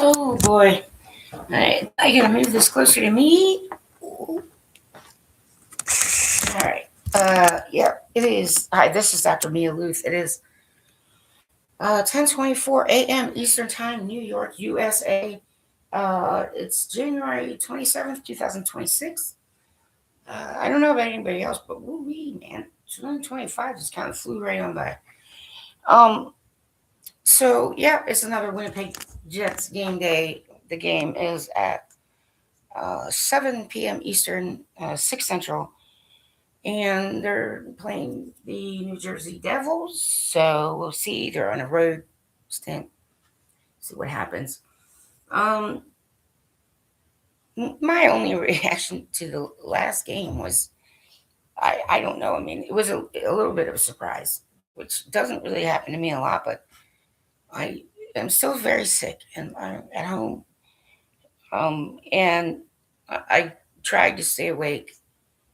Oh boy. Alright, I gotta move this closer to me. Alright. Yeah, it is. Hi, this is Dr. Mia Lueth. It is 10:24 a.m. Eastern Time, New York, USA. It's January 27th, 2026. I don't know about anybody else, but woo-wee, man. 2025 just kind of flew right on by. Um, so yeah, it's another Winnipeg Jets game day. The game is at 7 p.m. Eastern, 6 Central, and they're playing the New Jersey Devils. So we'll see. They're on a road stint. See what happens. Um, my only reaction to the last game was I don't know. I mean, it was a little bit of a surprise, which doesn't really happen to me a lot, but I am still very sick and I'm at home. And I tried to stay awake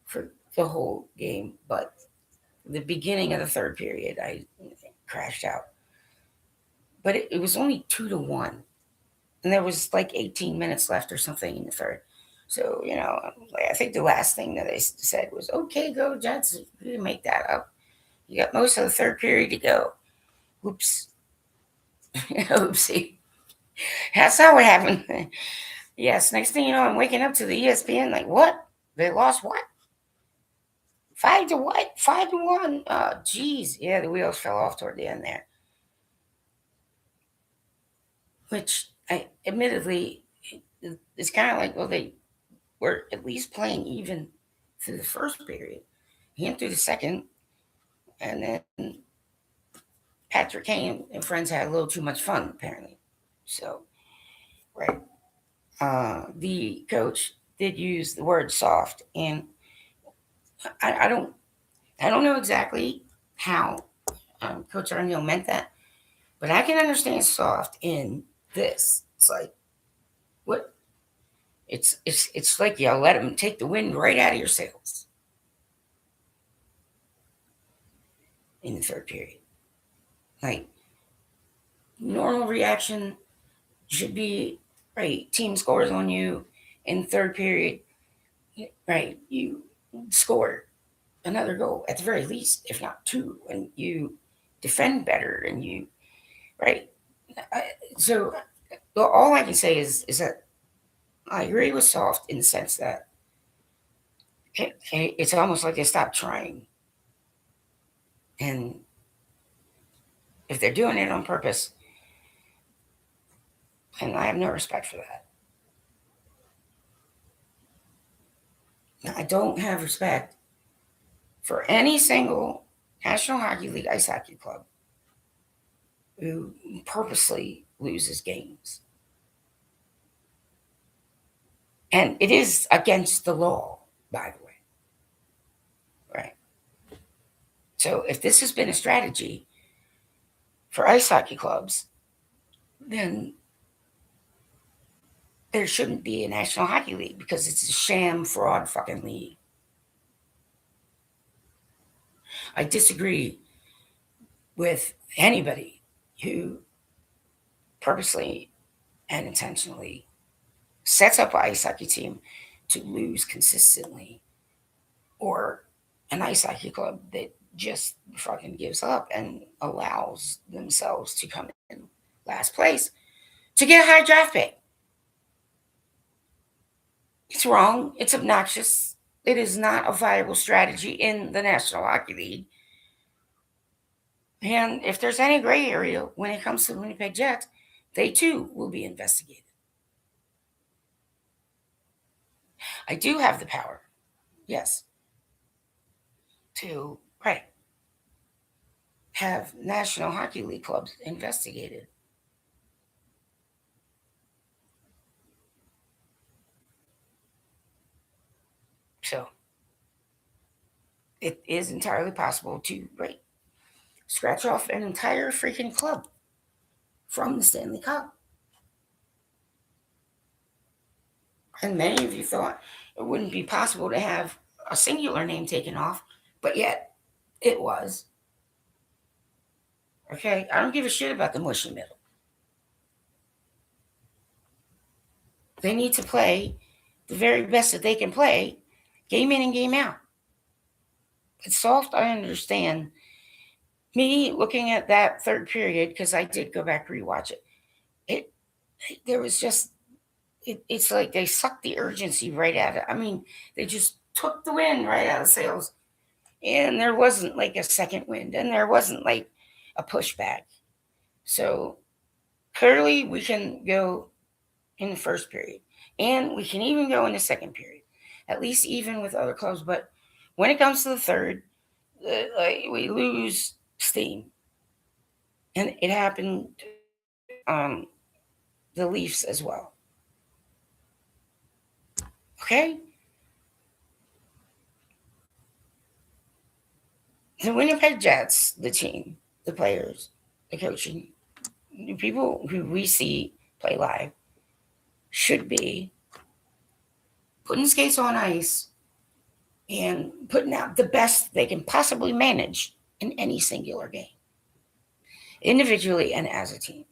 for the whole game, but the beginning of the third period, I crashed out. But it was only 2-1, and there was like 18 minutes left or something in the third. So I think the last thing that they said was, "Okay, go Jets. You can make that up. You got most of the third period to go." Oops, oopsie. That's not what happened. Yes. Next thing you know, I'm waking up to the ESPN like, what? They lost what? 5 to what? 5-1. Oh, geez. Yeah, the wheels fell off toward the end there. Which I admittedly, it's kind of like, well, they were at least playing even through the first period and through the second, and then Patrick Kane and friends had a little too much fun apparently. So, right, the coach did use the word soft, and I don't know exactly how Coach Arneal meant that, but I can understand soft in this. It's like what it's like you let them take the wind right out of your sails in the third period. Like normal reaction should be right. Team scores on you in third period. Right, you score another goal at the very least, if not two, and you defend better, and you right. I, so well, all I can say is that I agree with soft in the sense that it's almost like they stopped trying, and if they're doing it on purpose, and I have no respect for that. I don't have respect for any single National Hockey League ice hockey club who purposely loses games. And it is against the law, by the way. Right. So if this has been a strategy for ice hockey clubs, then there shouldn't be a National Hockey League because it's a sham fraud fucking league. I disagree with anybody who purposely and intentionally sets up an ice hockey team to lose consistently, or an ice hockey club that just fucking gives up and allows themselves to come in last place to get a high draft pick. It's wrong. It's obnoxious. It is not a viable strategy in the National Hockey League. And if there's any gray area when it comes to the Winnipeg Jets, they too will be investigated. I do have the power, yes, to right have National Hockey League clubs investigated. So it is entirely possible to right scratch off an entire freaking club from the Stanley Cup. And many of you thought it wouldn't be possible to have a singular name taken off, but yet it was. Okay, I don't give a shit about the mushy middle. They need to play the very best that they can play, game in and game out. It's soft, I understand. Me looking at that third period, because I did go back rewatch it. It there was just it's like they sucked the urgency right out of it. I mean, they just took the wind right out of sails, and there wasn't like a second wind, and there wasn't like a pushback. So clearly, we can go in the first period, and we can even go in the second period, at least even with other clubs. But when it comes to the third, like we lose steam, and it happened the Leafs as well. Okay, the Winnipeg Jets, the team, the players, the coaching, the people who we see play live should be putting skates on ice and putting out the best they can possibly manage in any singular game, individually and as a team.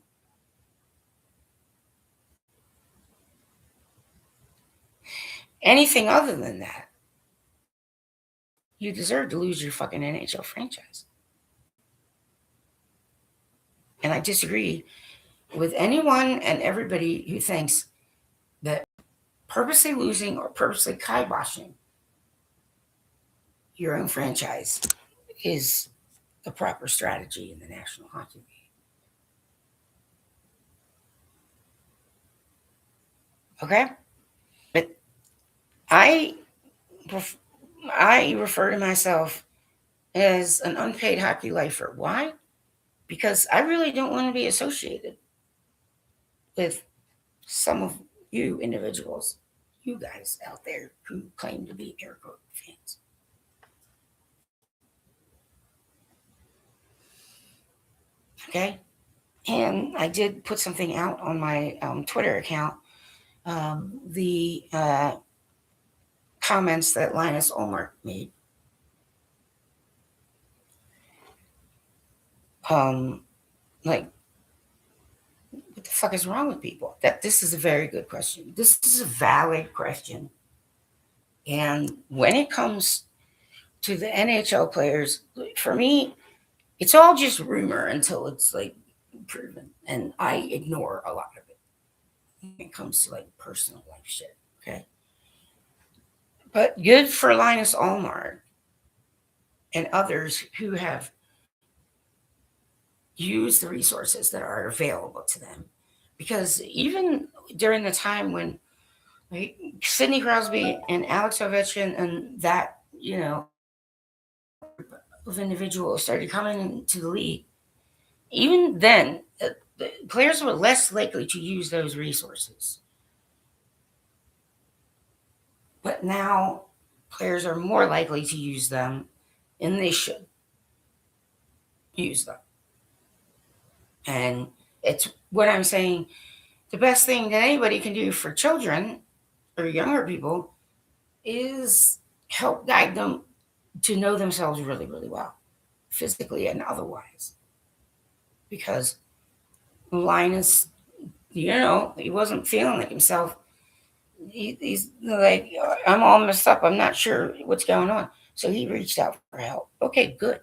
Anything other than that, you deserve to lose your fucking NHL franchise. And I disagree with anyone and everybody who thinks that purposely losing or purposely kiboshing your own franchise is the proper strategy in the National Hockey League. Okay? But I I refer to myself as an unpaid hockey lifer. Why? Because I really don't want to be associated with some of you individuals, you guys out there who claim to be air quote fans. Okay? And I did put something out on my Twitter account. The comments that Linus Ulmark made. Like, what the fuck is wrong with people? That this is a very good question. This is a valid question. And when it comes to the NHL players, for me, it's all just rumor until it's like proven. And I ignore a lot of it when it comes to like personal life shit. Okay. But good for Linus Allmark and others who have used the resources that are available to them. Because even during the time when like, Sidney Crosby and Alex Ovechkin and that, of individuals started coming into the league, even then, the players were less likely to use those resources. But now players are more likely to use them, and they should use them. And it's what I'm saying. The best thing that anybody can do for children or younger people is help guide them to know themselves really, really well, physically and otherwise. Because Linus, he wasn't feeling like himself. He's like, I'm all messed up. I'm not sure what's going on. So he reached out for help. Okay, good.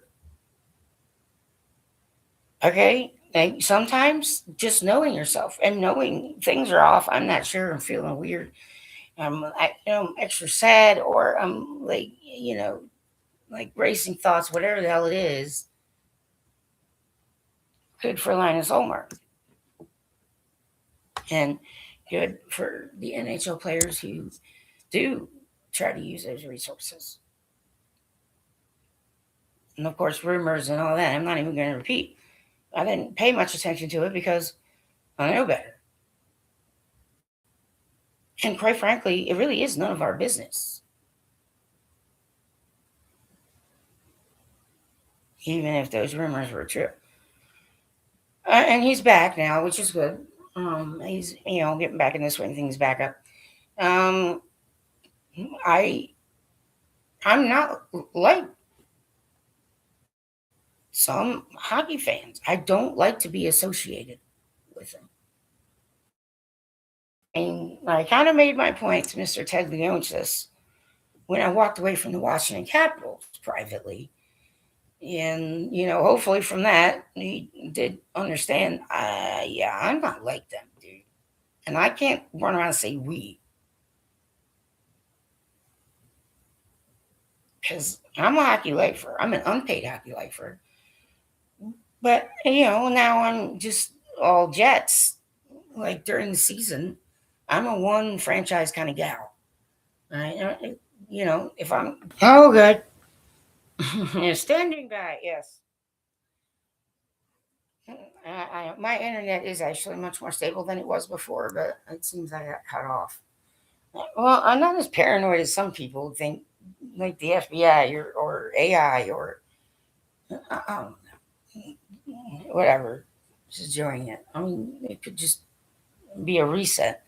Okay. Like sometimes just knowing yourself and knowing things are off. I'm not sure. I'm feeling weird. I'm extra sad, or I'm like, like racing thoughts, whatever the hell it is. Good for Linus Ulmark. And good for the NHL players who do try to use those resources. And of course, rumors and all that, I'm not even going to repeat. I didn't pay much attention to it because I know better. And quite frankly, it really is none of our business. Even if those rumors were true. And he's back now, which is good. He's, getting back in the swing things back up. Um, I I'm not like some hockey fans. I don't like to be associated with them. And I kind of made my point to Mr. Ted Leonsis when I walked away from the Washington Capitals privately. And, hopefully from that, he did understand, yeah, I'm not like them, dude. And I can't run around and say we. Because I'm a hockey lifer. I'm an unpaid hockey lifer. But, now I'm just all Jets. Like during the season, I'm a one franchise kind of gal. Right? If I'm. Oh, good. Standing by, yes. My internet is actually much more stable than it was before, but it seems I got cut off. Well, I'm not as paranoid as some people think, like the FBI or AI or I don't know, whatever is doing it. I mean, it could just be a reset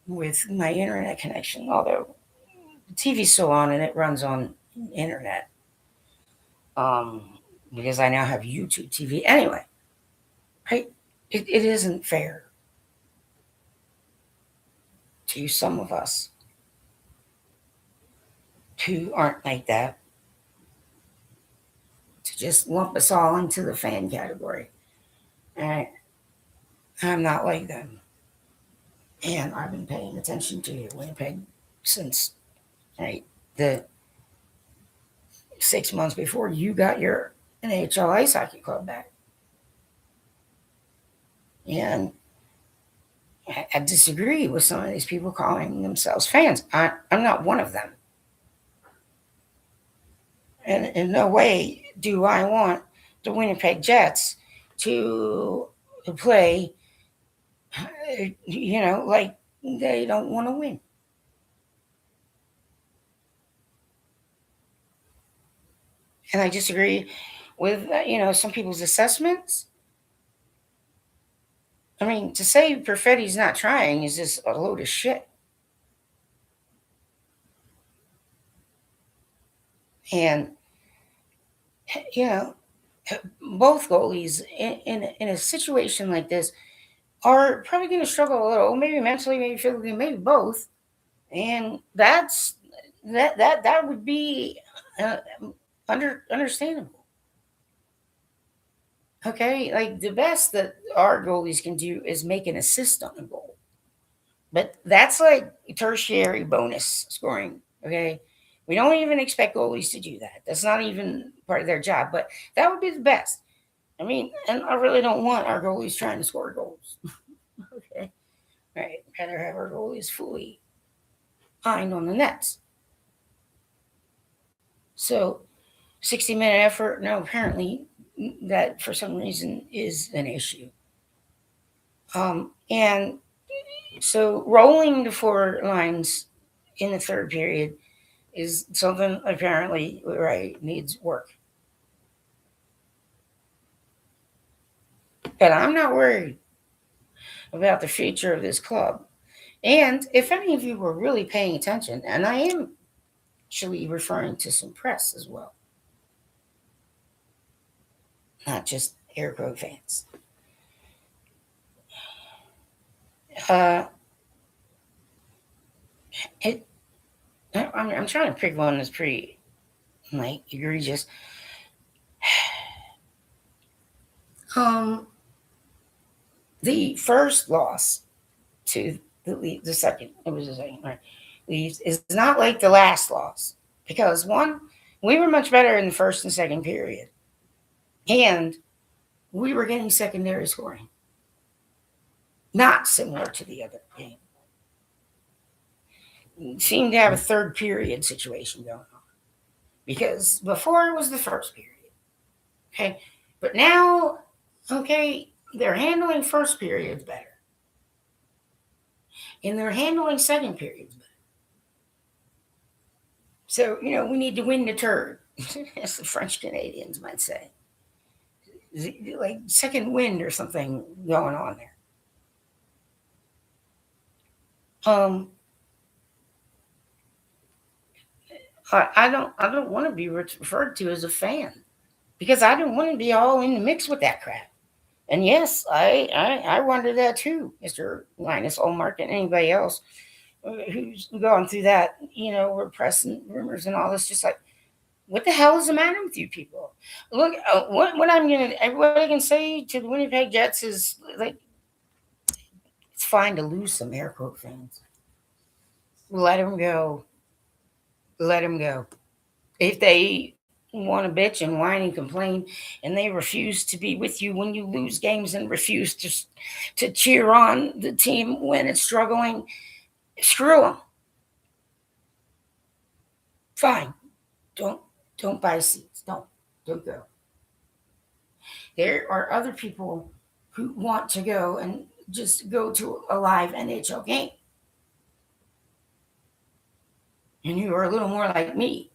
with my internet connection. Although the TV's still on and it runs on internet um, because I now have YouTube TV. Anyway, right? It isn't fair to some of us who aren't like that to just lump us all into the fan category. And I'm not like them. And I've been paying attention to Winnipeg since right, the 6 months before you got your NHL Ice Hockey Club back. And I disagree with some of these people calling themselves fans. I'm not one of them. And in no way do I want the Winnipeg Jets to play, like they don't want to win. And I disagree with, some people's assessments. I mean, to say Perfetti's not trying is just a load of shit. And, you know, both goalies in a situation like this are probably going to struggle a little, maybe mentally, maybe physically, maybe both. And that would be uh, understandable. Okay, like the best that our goalies can do is make an assist on a goal, but that's like tertiary bonus scoring. Okay, we don't even expect goalies to do that. That's not even part of their job, but that would be the best. I mean, and I really don't want our goalies trying to score goals. Okay, right? Rather have our goalies fully behind on the nets. So 60-minute effort. No, apparently that for some reason is an issue. And so rolling the four lines in the third period is something apparently right needs work. But I'm not worried about the future of this club. And if any of you were really paying attention, and I am actually referring to some press as well, not just air quote fans. Uh, it, I'm trying to pick one that's pretty like egregious. Um, the first loss to the second, it was the second, right? Leaves is not like the last loss because one, we were much better in the first and second period, and we were getting secondary scoring, not similar to the other game. Seemed to have a third period situation going on because before it was the first period. Okay, but now, okay, they're handling first periods better, and they're handling second periods better. So we need to win the turd, as the French Canadians might say, like second wind or something going on there. I don't want to be referred to as a fan because I don't want to be all in the mix with that crap. And yes, I wonder that too, Mr. Linus Olmark and anybody else who's going through that, repressing rumors and all this. Just like, what the hell is the matter with you people? Look, what I can say to the Winnipeg Jets is like, it's fine to lose some air quote fans. Let them go. Let them go. If they want to bitch and whine and complain, and they refuse to be with you when you lose games and refuse to cheer on the team when it's struggling, screw them. Fine. Don't don't buy seats. Don't go. There are other people who want to go and just go to a live NHL game, and who are a little more like me.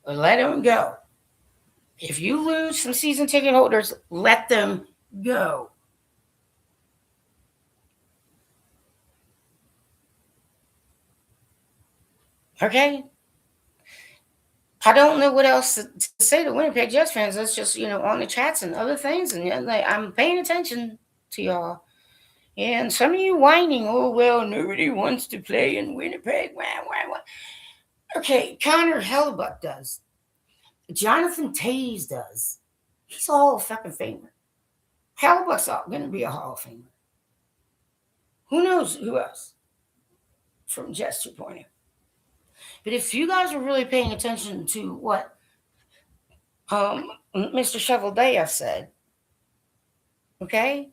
Let them go. If you lose some season ticket holders, let them go. Okay? I don't know what else to say to Winnipeg Jets fans. That's just, on the chats and other things. And like, I'm paying attention to y'all. And some of you whining, oh, well, nobody wants to play in Winnipeg. Wah, wah, wah. Okay, Connor Hellebuck does. Jonathan Taze does. He's a Hall of fucking Famer. Hellebuck's going to be a Hall of Famer. Who knows who else from Jets 2.0? But if you guys are really paying attention to what Mr. Cheveldayoff said, okay?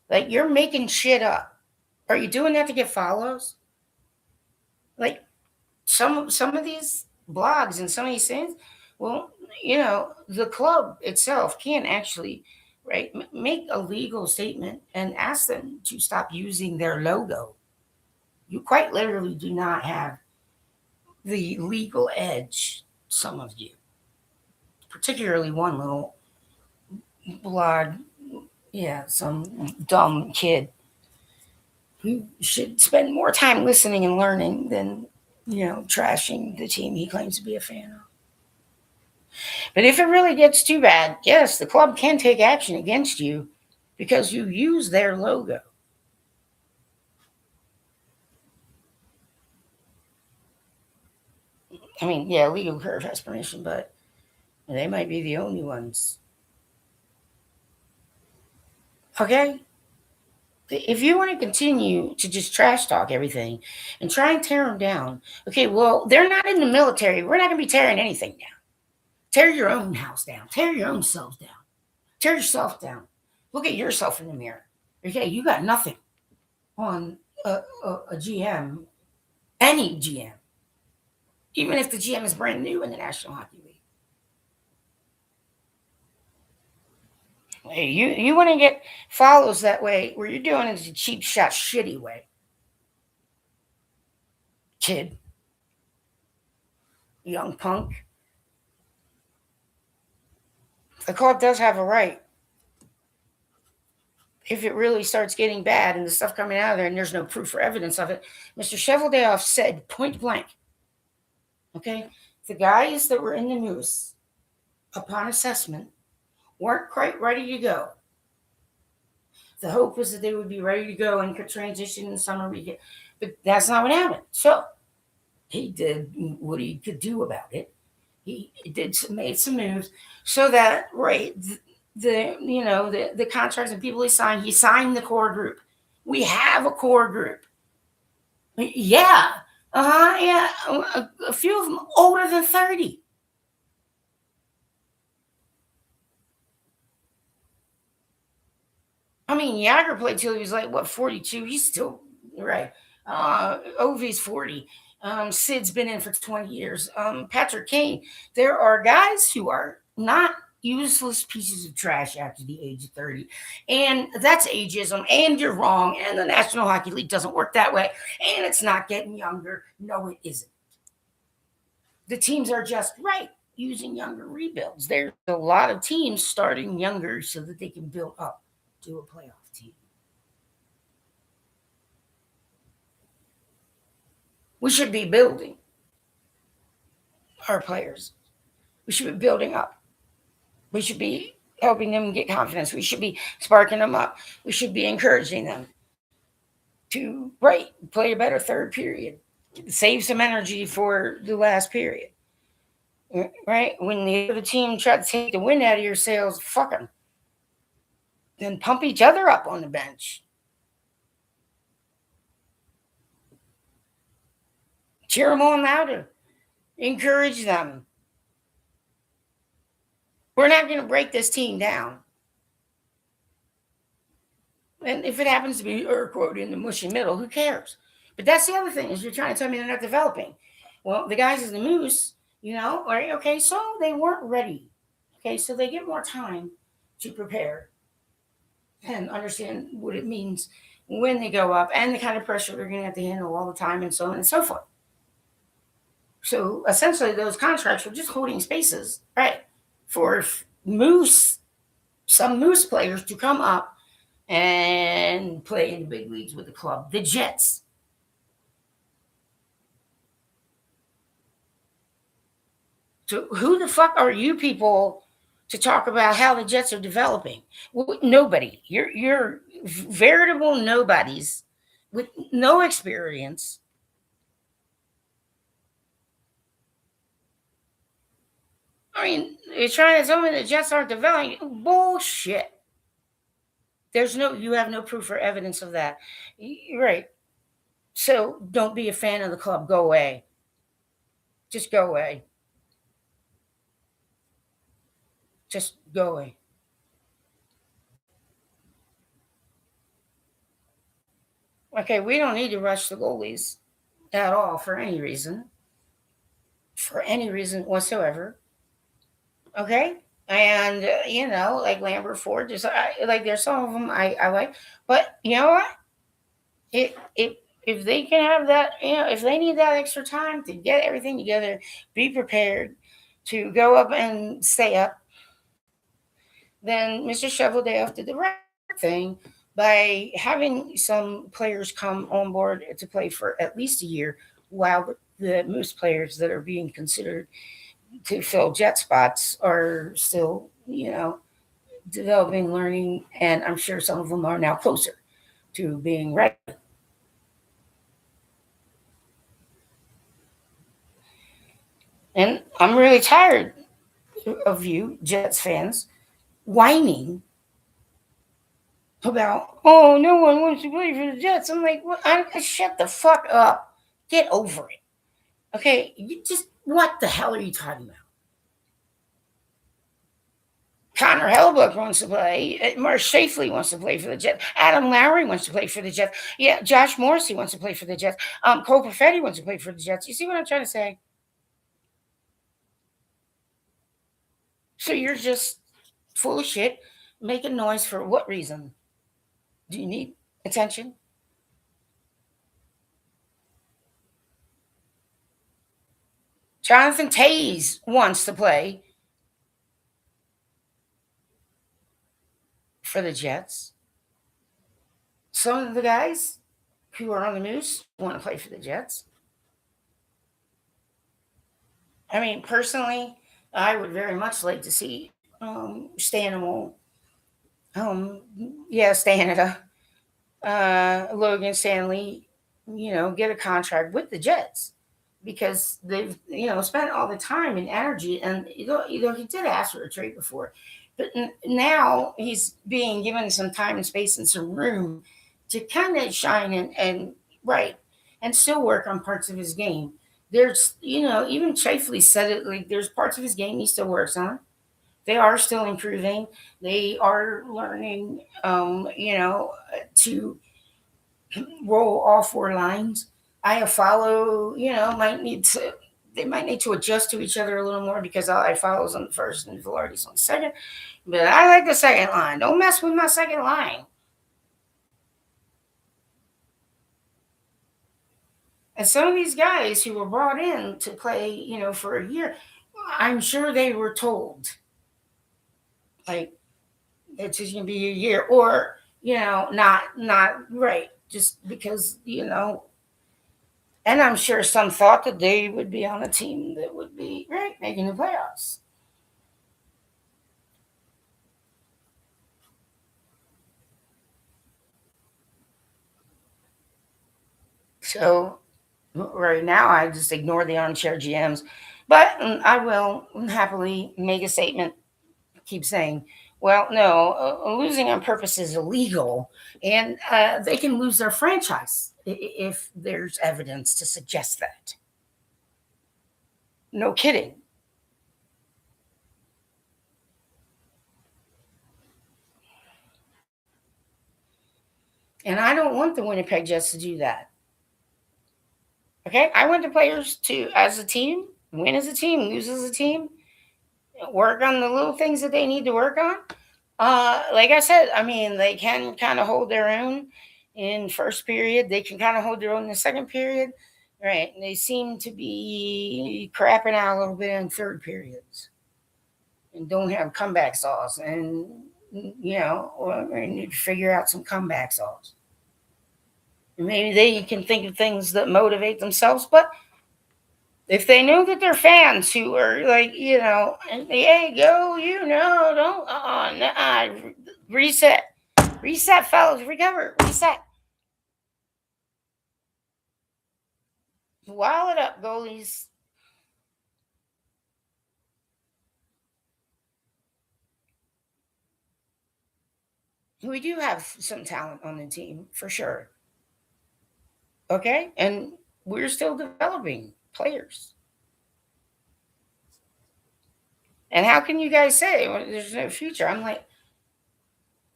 Like, you're making shit up. Are you doing that to get follows? Like, some of these blogs and some of these things, well, the club itself can actually, right, make a legal statement and ask them to stop using their logo. You quite literally do not have the legal edge, some of you, particularly one little blog, yeah, some dumb kid who should spend more time listening and learning than, trashing the team he claims to be a fan of. But if it really gets too bad, yes, the club can take action against you because you use their logo. I mean, yeah, Legal Curve has permission, but they might be the only ones. Okay? If you want to continue to just trash talk everything and try and tear them down, okay, well, they're not in the military. We're not going to be tearing anything down. Tear your own house down. Tear your own selves down. Tear yourself down. Look at yourself in the mirror. Okay, you got nothing on a GM, any GM, even if the GM is brand new in the National Hockey League. Hey, you want to get follows that way, where you're doing it a cheap shot, shitty way, kid, young punk. The club does have a right, if it really starts getting bad and the stuff coming out of there and there's no proof or evidence of it. Mr. Cheveldayoff said point blank, okay, the guys that were in the news upon assessment weren't quite ready to go. The hope was that they would be ready to go and could transition in summer weekend, but that's not what happened. So he did what he could do about it. He made some moves so that, right, the contracts and people he signed the core group. We have a core group. Yeah, yeah, a few of them older than 30. I mean, Yager played till he was like, what, 42? He's still, right. Ovi's 40. Sid's been in for 20 years. Patrick Kane. There are guys who are not useless pieces of trash after the age of 30. And that's ageism. And you're wrong. And the National Hockey League doesn't work that way. And it's not getting younger. No, it isn't. The teams are just, right, using younger rebuilds. There's a lot of teams starting younger so that they can build up to a playoff team. We should be building our players. We should be building up. We should be helping them get confidence. We should be sparking them up. We should be encouraging them to play a better third period, save some energy for the last period. Right? When the other team tries to take the wind out of your sails, fuck them. Then pump each other up on the bench. Cheer them on louder. Encourage them. We're not going to break this team down. And if it happens to be quote in the mushy middle, who cares? But that's the other thing is you're trying to tell me they're not developing. Well, the guys in the Moose, right? Okay, so they weren't ready. Okay, so they get more time to prepare and understand what it means when they go up and the kind of pressure they're going to have to handle all the time and so on and so forth. So essentially, those contracts were just holding spaces, right, for some Moose players to come up and play in the big leagues with the club, the Jets. So who the fuck are you people to talk about how the Jets are developing? Well, nobody. You're veritable nobodies with no experience. I mean, you're trying to tell me the Jets aren't developing. Bullshit. You have no proof or evidence of that. You're right. So don't be a fan of the club. Go away. Just go away. Just go away. Okay, we don't need to rush the goalies at all for any reason. For any reason whatsoever. Okay? And, like Lambert Ford, there's some of them I like. But you know what? If they can have that, if they need that extra time to get everything together, be prepared to go up and stay up, then Mr. Shoveldale did the right thing by having some players come on board to play for at least a year while the Moose players that are being considered to fill Jet spots are still, developing, learning, and I'm sure some of them are now closer to being ready. And I'm really tired of you, Jets fans, whining about, oh, no one wants to play for the Jets. I'm like, well, shut the fuck up. Get over it. Okay, what the hell are you talking about? Connor Hellebuck wants to play. Mark Shafley wants to play for the Jets. Adam Lowry wants to play for the Jets. Yeah, Josh Morrissey wants to play for the Jets. Cole Perfetti wants to play for the Jets. You see what I'm trying to say? So you're just full of shit, making noise for what reason? Do you need attention? Jonathan Taze wants to play for the Jets. Some of the guys who are on the Moose want to play for the Jets. I mean, personally, I would very much like to see Stanimal, Stanada, Logan Stanley, get a contract with the Jets because they've, spent all the time and energy. And, he did ask for a trade before, but now he's being given some time and space and some room to kind of shine and still work on parts of his game. There's, even Chafley said it, like there's parts of his game he still works on. They are still improving. They are learning, to roll all four lines. I follow, they might need to adjust to each other a little more because I follows on the first and Velarde's on the second. But I like the second line. Don't mess with my second line. And some of these guys who were brought in to play, for a year, I'm sure they were told, like, it's just going to be a year or, not right. Just because, and I'm sure some thought that they would be on a team that would be, right, making the playoffs. So right now, I just ignore the armchair GMs, but I will happily make a statement. Keep saying, well, no, losing on purpose is illegal, and they can lose their franchise if there's evidence to suggest that. No kidding. And I don't want the Winnipeg Jets to do that. Okay, I want the players to, as a team, win as a team, lose as a team, work on the little things that they need to work on. Like I said, I mean, they can kind of hold their own in first period. They can kind of hold their own in the second period. Right. They seem to be crapping out a little bit in third periods and don't have comeback saws. And, we need to figure out some comeback saws. Maybe they can think of things that motivate themselves, but if they know that they're fans who are like, hey, go, don't, reset, fellas, recover, reset. Wile it up, goalies. We do have some talent on the team, for sure. Okay? And we're still developing players. And how can you guys say there's no future? I'm like,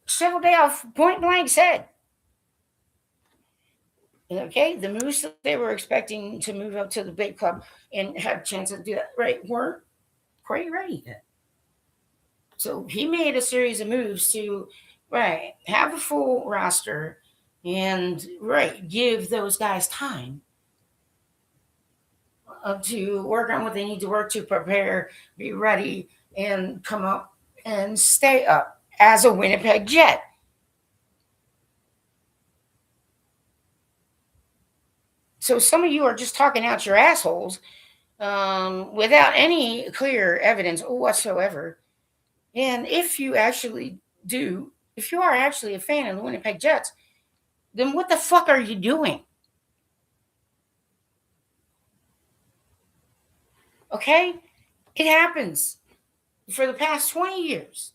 Cheveldayoff point blank said, okay, the moves that they were expecting to move up to the big club and have a chance to do that, right, weren't quite ready yet. So he made a series of moves to, right, have a full roster and, right, give those guys time to work on what they need to work to prepare, be ready, and come up and stay up as a Winnipeg Jet. So some of you are just talking out your assholes without any clear evidence whatsoever. And if you actually do, if you are actually a fan of the Winnipeg Jets, then what the fuck are you doing? Okay? It happens for the past 20 years.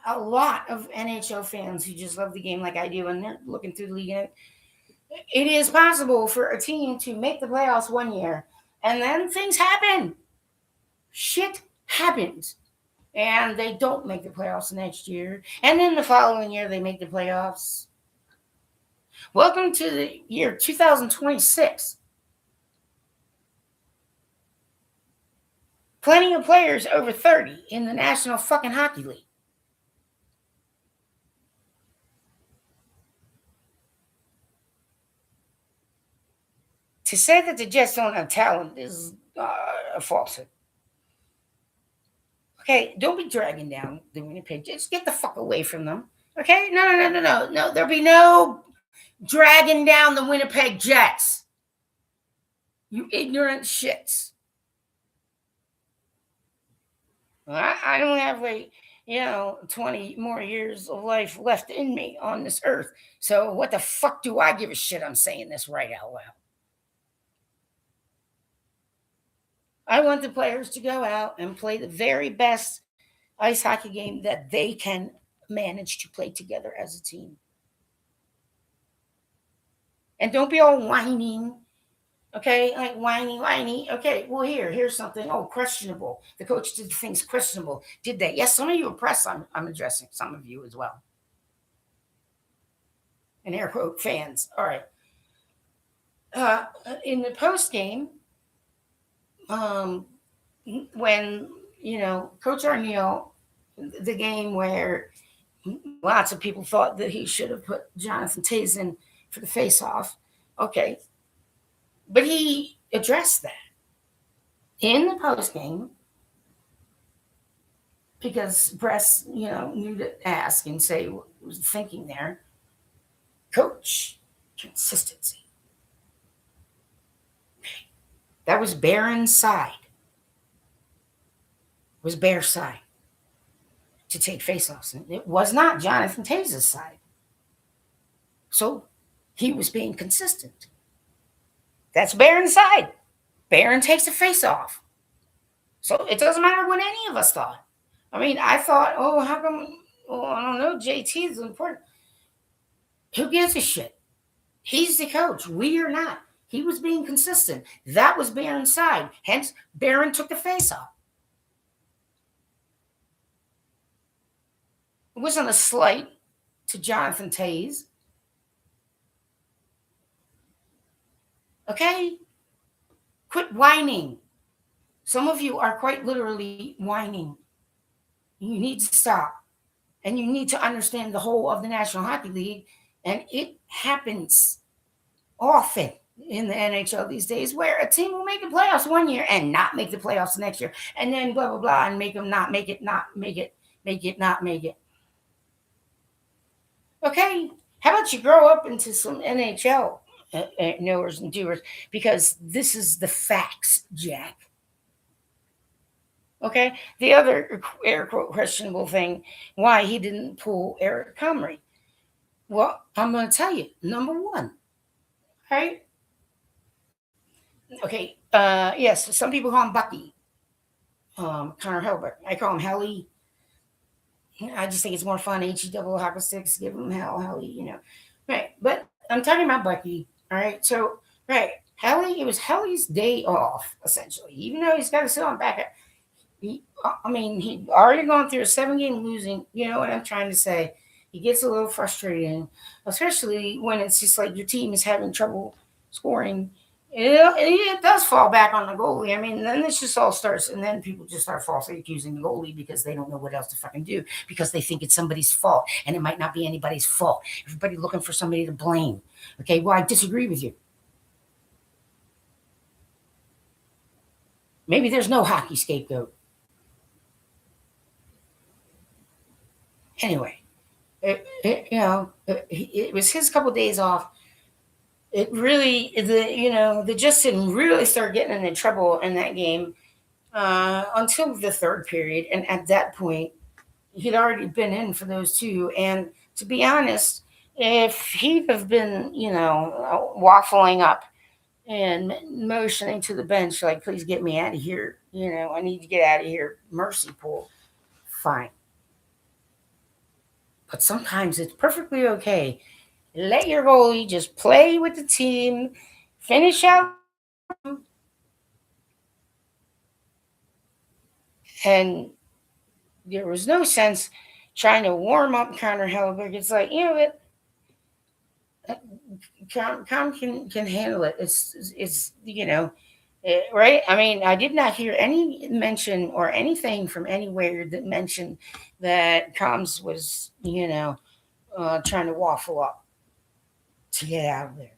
A lot of NHL fans who just love the game like I do, and they're looking through the league. It is possible for a team to make the playoffs one year, and then things happen. Shit happens. And they don't make the playoffs the next year. And then the following year, they make the playoffs. Welcome to the year 2026. Plenty of players over 30 in the National fucking Hockey League. To say that the Jets don't have talent is a falsehood. Okay, don't be dragging down the Winnipeg Jets. Get the fuck away from them. Okay? No. There'll be no dragging down the Winnipeg Jets. You ignorant shits. I don't have 20 more years of life left in me on this earth. So what the fuck do I give a shit? I'm saying this right out loud. I want the players to go out and play the very best ice hockey game that they can manage to play together as a team. And don't be all whining. Okay, like whiny. Okay, well, here's something. Oh, questionable. The coach did things questionable. Did they? Yes, some of you are press. I'm addressing some of you as well. And air quote fans. All right. In the post game, when Coach Arneal, the game where lots of people thought that he should have put Jonathan Toews in for the face-off. Okay, but he addressed that in the post game because press, knew to ask and say what was thinking there. Coach, consistency. That was Barron's side. It was Bear's side to take faceoffs. It was not Jonathan Toews' side. So he was being consistent. That's Barron's side. Barron takes the face off. So it doesn't matter what any of us thought. I mean, I thought, oh, how come? Well, I don't know. JT is important. Who gives a shit? He's the coach. We are not. He was being consistent. That was Barron's side. Hence, Barron took the face off. It wasn't a slight to Jonathan Toews. Okay? Quit whining. Some of you are quite literally whining. You need to stop. And you need to understand the whole of the National Hockey League. And it happens often in the NHL these days where a team will make the playoffs one year and not make the playoffs the next year. And then blah, blah, blah, and make them not make it, not make it, make it, not make it. Okay? How about you grow up into some NHL knowers and doers? Because this is the facts, Jack. Okay? The other air quote questionable thing, why he didn't pull Eric Comrie. Well, I'm going to tell you. Number one, right? Okay. Yes, some people call him Bucky. Connor Helberg. I call him Helly. I just think it's more fun. H-E-double hockey sticks. Give him hell, Helly, you know. Right. But I'm talking about Bucky. All right. So, right. Helly, it was Helly's day off, essentially. Even though he's got to sit on back. He'd already gone through a 7-game losing. You know what I'm trying to say? He gets a little frustrating, especially when it's just like your team is having trouble scoring. It does fall back on the goalie. I mean, then this just all starts, and then people just start falsely accusing the goalie because they don't know what else to fucking do, because they think it's somebody's fault, and it might not be anybody's fault. Everybody looking for somebody to blame. Okay, well, I disagree with you. Maybe there's no hockey scapegoat. Anyway, it was his couple days off. It really, the Jets didn't really start getting into trouble in that game until the third period. And at that point, he'd already been in for those two. And to be honest, if he'd have been, waffling up and motioning to the bench, like, please get me out of here, I need to get out of here, mercy pool, fine. But sometimes it's perfectly okay. Let your goalie just play with the team, finish out, and there was no sense trying to warm up Connor Hellebuck. It's like, what? Com can handle it. It's right? I mean, I did not hear any mention or anything from anywhere that mentioned that Coms was, trying to waffle up to get out of there.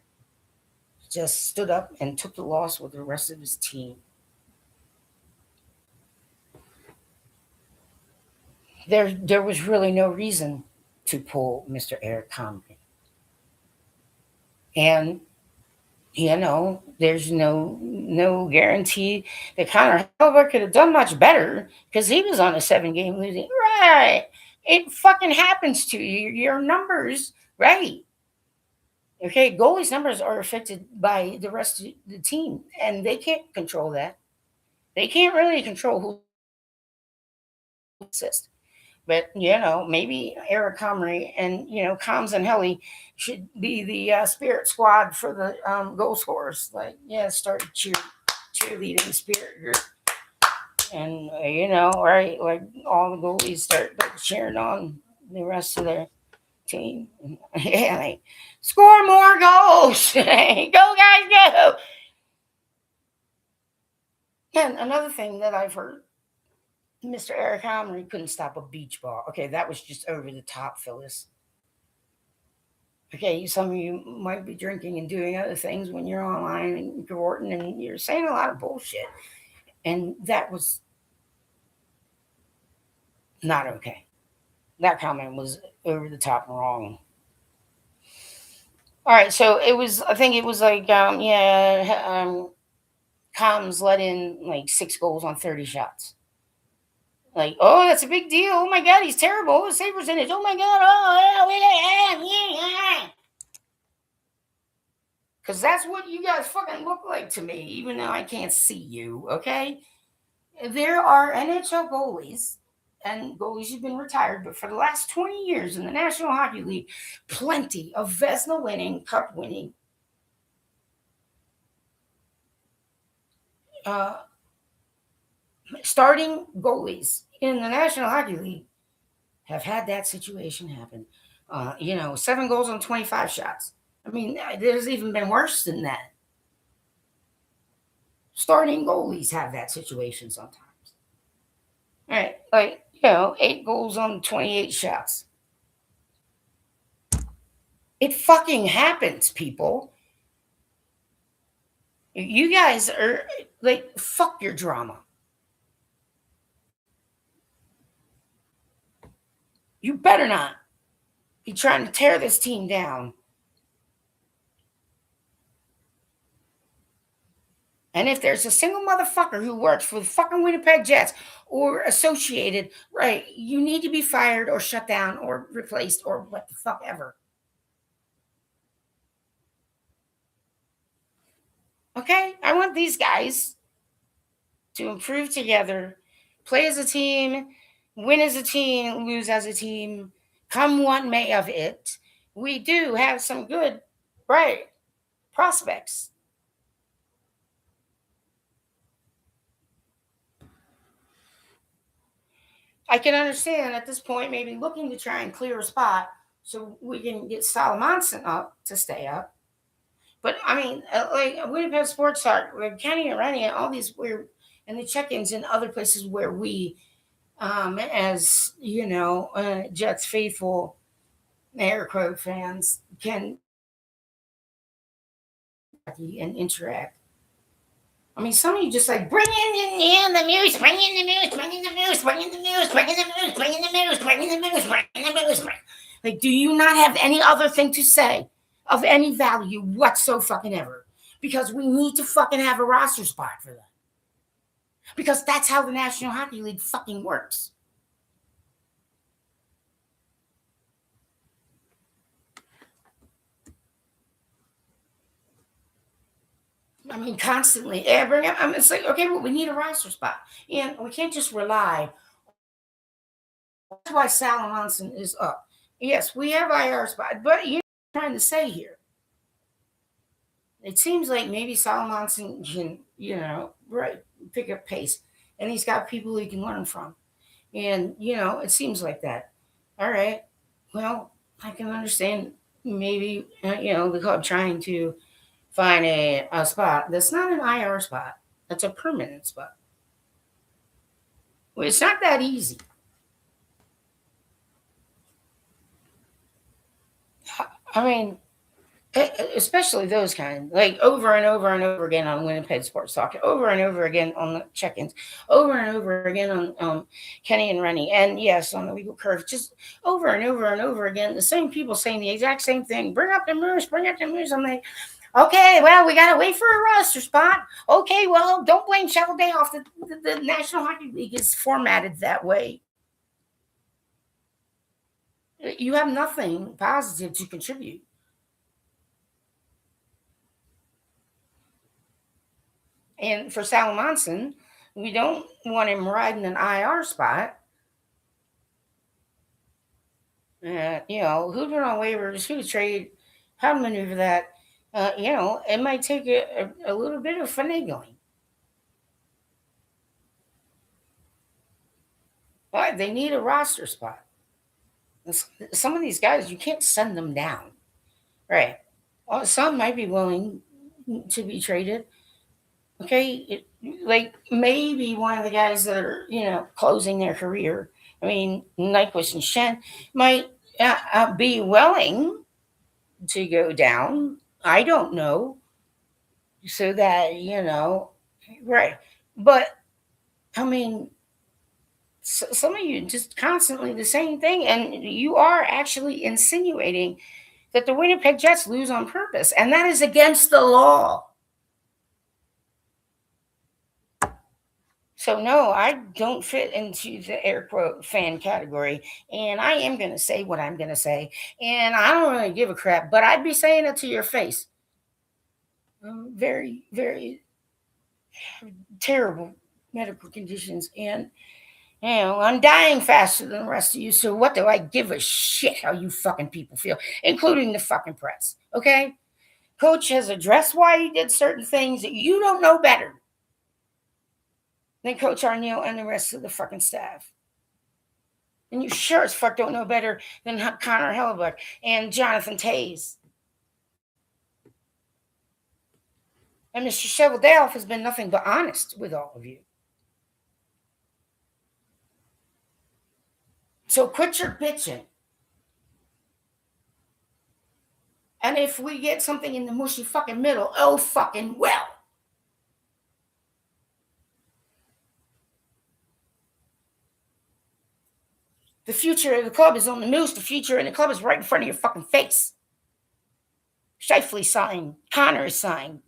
Just stood up and took the loss with the rest of his team. There was really no reason to pull Mr. Eric Comrie. And there's no guarantee that Connor Hellebuck could have done much better because he was on a 7-game losing. Right. It fucking happens to you. Your numbers, right. Okay, goalies' numbers are affected by the rest of the team, and they can't control that. They can't really control who assists. But, maybe Eric Comrie and, Coms and Helly should be the spirit squad for the goal scorers. Like, start cheerleading the spirit group. And, right, like all the goalies start cheering on the rest of their team. Like, score more goals. Go, guys, go. And another thing that I've heard, Mr. Eric Comrie couldn't stop a beach ball. Okay, that was just over the top, Phyllis. Okay, some of you might be drinking and doing other things when you're online and cavorting, and you're saying a lot of bullshit. And that was not okay. That comment was over the top and wrong. All right, so I think it was like, Coms let in like 6 goals on 30 shots. Like, oh, that's a big deal. Oh my God, he's terrible. His save percentage. Oh my God. Oh, yeah. Because that's what you guys fucking look like to me, even though I can't see you, okay? There are NHL goalies and goalies who've been retired, but for the last 20 years in the National Hockey League, plenty of Vezina winning, cup winning, starting goalies in the National Hockey League have had that situation happen. 7 goals on 25 shots. I mean, there's even been worse than that. Starting goalies have that situation sometimes. All right, 8 goals on 28 shots. It fucking happens, people. You guys are like, fuck your drama. You better not be trying to tear this team down. And if there's a single motherfucker who works for the fucking Winnipeg Jets or associated, right, you need to be fired or shut down or replaced or what the fuck ever. Okay? I want these guys to improve together, play as a team, win as a team, lose as a team, come what may of it. We do have some good, right, prospects. I can understand at this point maybe looking to try and clear a spot so we can get Salamanson up to stay up. But I mean, like Winnipeg Sports Talk, with Kenny and Rennie, and all these weird, and the check-ins in other places where we, as Jets faithful, air quote fans, can and interact. I mean, some of you just like bring in the moose, bring in the moose, bring in the moose, bring in the moose, bring in the moose, bring in the moose, bring in the moose, bring in the moose. Like, do you not have any other thing to say of any value whatsoever? Because we need to fucking have a roster spot for that. Because that's how the National Hockey League fucking works. I mean, constantly. It's like, okay, well, we need a roster spot. And we can't just rely. That's why Salamanson is up. Yes, we have IR spot, but you're trying to say here. It seems like maybe Salamanson can, right, pick up pace. And he's got people he can learn from. And, it seems like that. All right. Well, I can understand maybe, the club trying to find a spot that's not an IR spot. That's a permanent spot. Well, it's not that easy. I mean, especially those kind, like over and over and over again on Winnipeg Sports Talk, over and over again on the check-ins, over and over again on Kenny and Rennie, and yes, on the Legal Curve, just over and over and over again, the same people saying the exact same thing. Bring up the moose, bring up the moose. I'm like, okay, well, we got to wait for a roster spot. Okay, well, don't blame Shovel Day off. The National Hockey League is formatted that way. You have nothing positive to contribute. And for Salamanson, we don't want him riding an IR spot. Who'd run on waivers, who to trade, how to maneuver that. It might take a little bit of finagling. But they need a roster spot. Some of these guys, you can't send them down. Right. Some might be willing to be traded. Okay. Like maybe one of the guys that are, closing their career. I mean, Nyquist and Shen might be willing to go down. I don't know. So that, right. But, I mean, some of you just constantly the same thing. And you are actually insinuating that the Winnipeg Jets lose on purpose. And that is against the law. So no, I don't fit into the air quote fan category, and I am going to say what I'm going to say, and I don't really give a crap, but I'd be saying it to your face. very, very terrible medical conditions. And, I'm dying faster than the rest of you. So what do I give a shit how you fucking people feel, including the fucking press? Okay? Coach has addressed why he did certain things that you don't know better than Coach Arneal and the rest of the fucking staff. And you sure as fuck don't know better than Connor Hellebuck and Jonathan Tays. And Mr. Cheveldayoff has been nothing but honest with all of you. So quit your bitching. And if we get something in the mushy fucking middle, oh fucking well. The future of the club is on the news. The future of the club is right in front of your fucking face. Shifley signed. Connor is signed.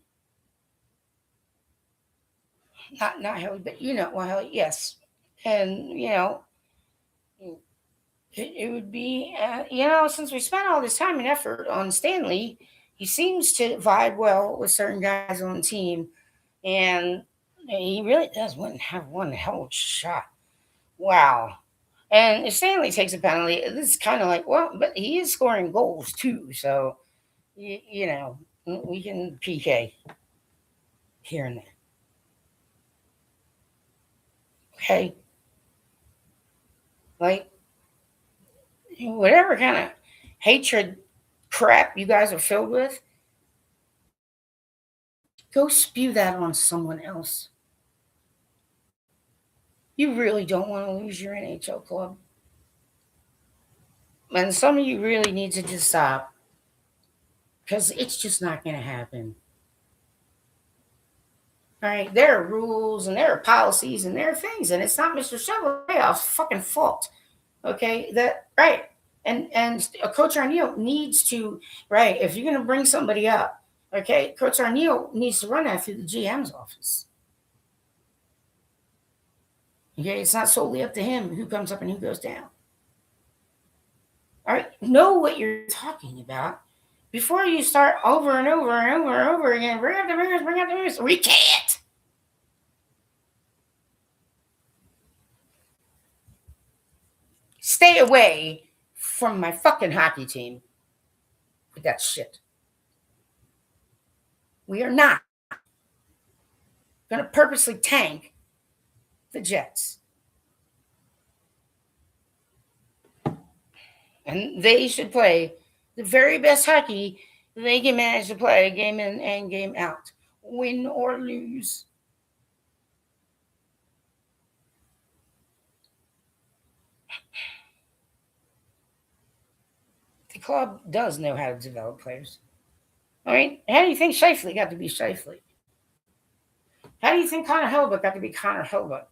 Not Haley, but well, yes. And, it would be, since we spent all this time and effort on Stanley, he seems to vibe well with certain guys on the team. And he really does have one hell of a shot. Wow. And if Stanley takes a penalty, this is kind of like, well, but he is scoring goals too. So, we can PK here and there. Okay. Like, whatever kind of hatred crap you guys are filled with, go spew that on someone else. You really don't want to lose your NHL club. And some of you really need to just stop, because it's just not going to happen. All right, there are rules and there are policies and there are things, and it's not Mr. Cheveldayoff's fucking fault. Okay, that right. And Coach Arneal needs to, right, if you're going to bring somebody up, okay, Coach Arneal needs to run that through the GM's office. Okay, it's not solely up to him who comes up and who goes down. All right, know what you're talking about before you start over and over and over and over again. Bring up the mirrors, bring up the mirrors. We can't. Stay away from my fucking hockey team with that shit. We are not going to purposely tank the Jets. And they should play the very best hockey they can manage to play, game in and game out, win or lose. The club does know how to develop players. I mean, how do you think Shifley got to be Shifley? How do you think Connor Hellebuck got to be Connor Hellebuck?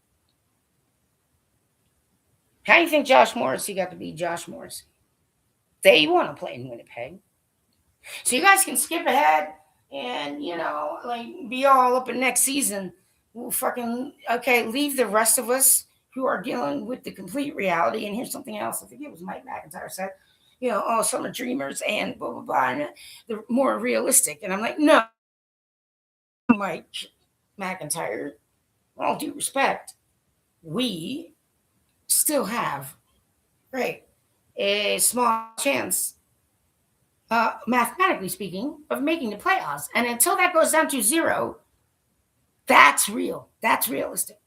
How do you think Josh Morrissey got to be Josh Morrissey? They want to play in Winnipeg. So you guys can skip ahead and, be all up in next season. We'll fucking, leave the rest of us who are dealing with the complete reality. And here's something else. I think it was Mike McIntyre said, some are dreamers and blah, blah, blah. And they're more realistic. And I'm like, no, Mike McIntyre, all due respect, we still have, right, a small chance, mathematically speaking, of making the playoffs. And until that goes down to 0, that's real. That's realistic.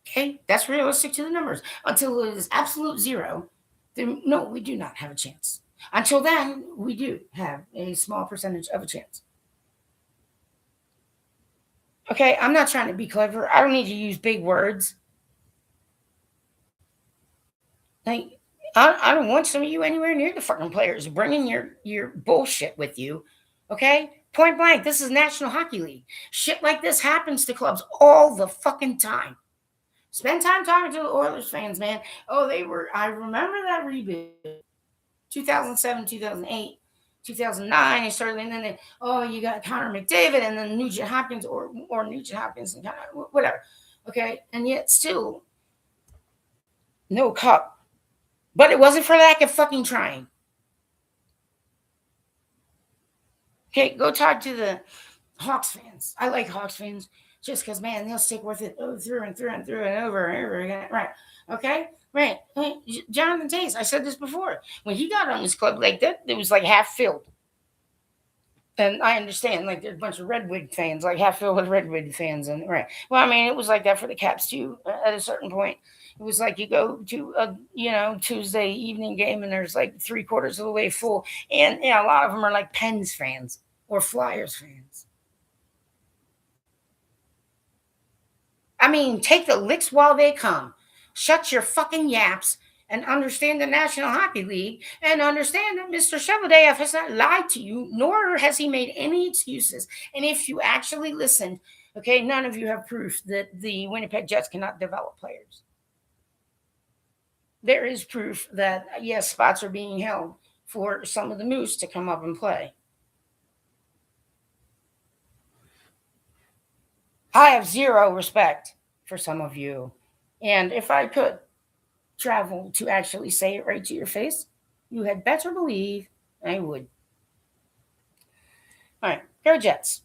Okay? That's realistic to the numbers. Until it is absolute 0, then no, we do not have a chance. Until then, we do have a small percentage of a chance. Okay, I'm not trying to be clever. I don't need to use big words. Like, I don't want some of you anywhere near the fucking players bringing your bullshit with you. Okay? Point blank, this is National Hockey League. Shit like this happens to clubs all the fucking time. Spend time talking to the Oilers fans, man. Oh, I remember that rebuild. 2007, 2008, 2009, they started, and then you got Connor McDavid and then Nugent Hopkins or Nugent Hopkins and whatever. Okay? And yet still no cup. But it wasn't for lack of fucking trying. Okay, go talk to the Hawks fans. I like Hawks fans just because, man, they'll stick with it through and through and through and over and over again. Right. Okay. Right. Jonathan Tays, I said this before. When he got on this club like that, it was like half filled. And I understand, like, there's a bunch of Redwood fans, like half filled with Redwood fans. And right. Well, I mean, it was like that for the Caps too at a certain point. It was like you go to a Tuesday evening game and there's like 3/4 of the way full. And yeah, a lot of them are like Pens fans or Flyers fans. I mean, take the licks while they come. Shut your fucking yaps and understand the National Hockey League and understand that Mr. Cheveldaev has not lied to you, nor has he made any excuses. And if you actually listened, okay, none of you have proof that the Winnipeg Jets cannot develop players. There is proof that, yes, spots are being held for some of the Moose to come up and play. I have zero respect for some of you. And if I could travel to actually say it right to your face, you had better believe I would. All right, go Jets.